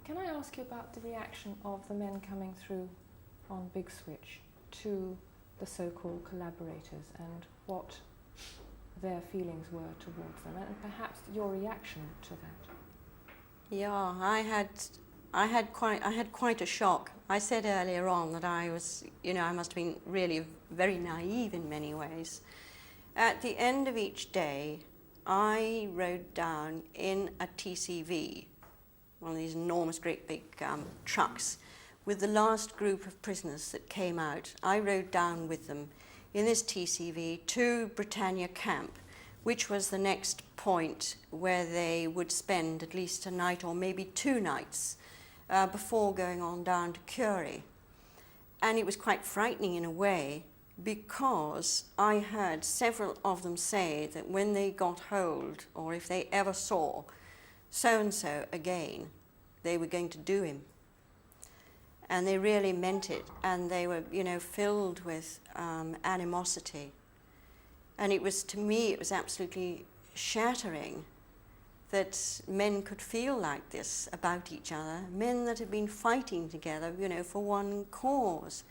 Can I ask you about the reaction of the men coming through on Big Switch to the so-called collaborators and what their feelings were towards them, and perhaps your reaction to that? Yeah, I had quite a shock. I said earlier on that I was, I must have been really very naive in many ways. At the end of each day, I rode down in a TCV, one of these enormous, great big trucks, with the last group of prisoners that came out. I rode down with them in this TCV to Britannia Camp, which was the next point where they would spend at least a night or maybe 2 nights before going on down to Curie. And it was quite frightening in a way, because I heard several of them say that when they got hold, or if they ever saw so-and-so again, they were going to do him. And they really meant it, and they were, filled with animosity. And it was, to me, it was absolutely shattering that men could feel like this about each other, men that had been fighting together, for one cause.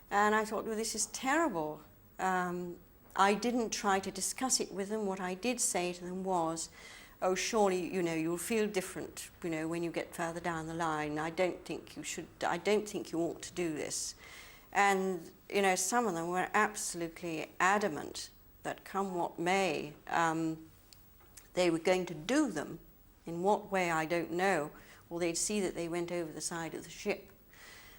And I thought, well, this is terrible. I didn't try to discuss it with them. What I did say to them was, oh, surely, you'll feel different, when you get further down the line. I don't think you ought to do this. And, some of them were absolutely adamant that come what may, they were going to do them. In what way, I don't know. Or they'd see that they went over the side of the ship.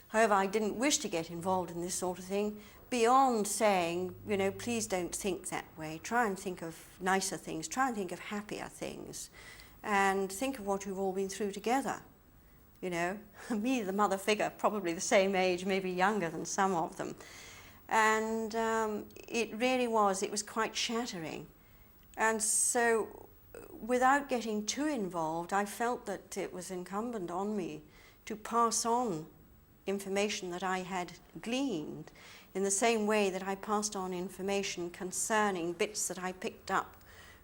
However, I didn't wish to get involved in this sort of thing beyond saying, please don't think that way. Try and think of nicer things. Try and think of happier things. And think of what you've all been through together. Me, the mother figure, probably the same age, maybe younger than some of them. And it was quite shattering. And so, without getting too involved, I felt that it was incumbent on me to pass on information that I had gleaned in the same way that I passed on information concerning bits that I picked up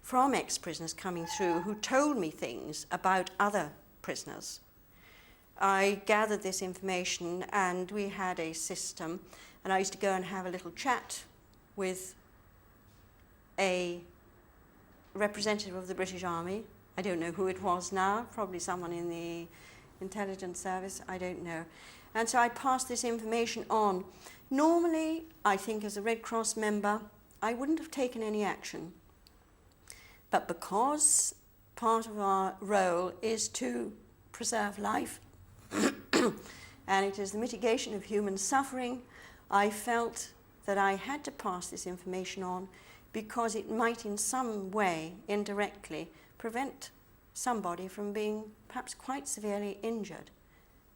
from ex-prisoners coming through who told me things about other prisoners. I gathered this information, and we had a system, and I used to go and have a little chat with a representative of the British Army. I don't know who it was now, probably someone in the intelligence service, I don't know. And so I passed this information on. Normally, I think as a Red Cross member, I wouldn't have taken any action. But because part of our role is to preserve life, and it is the mitigation of human suffering, I felt that I had to pass this information on because it might in some way, indirectly, prevent somebody from being perhaps quite severely injured,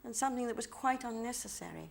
and something that was quite unnecessary.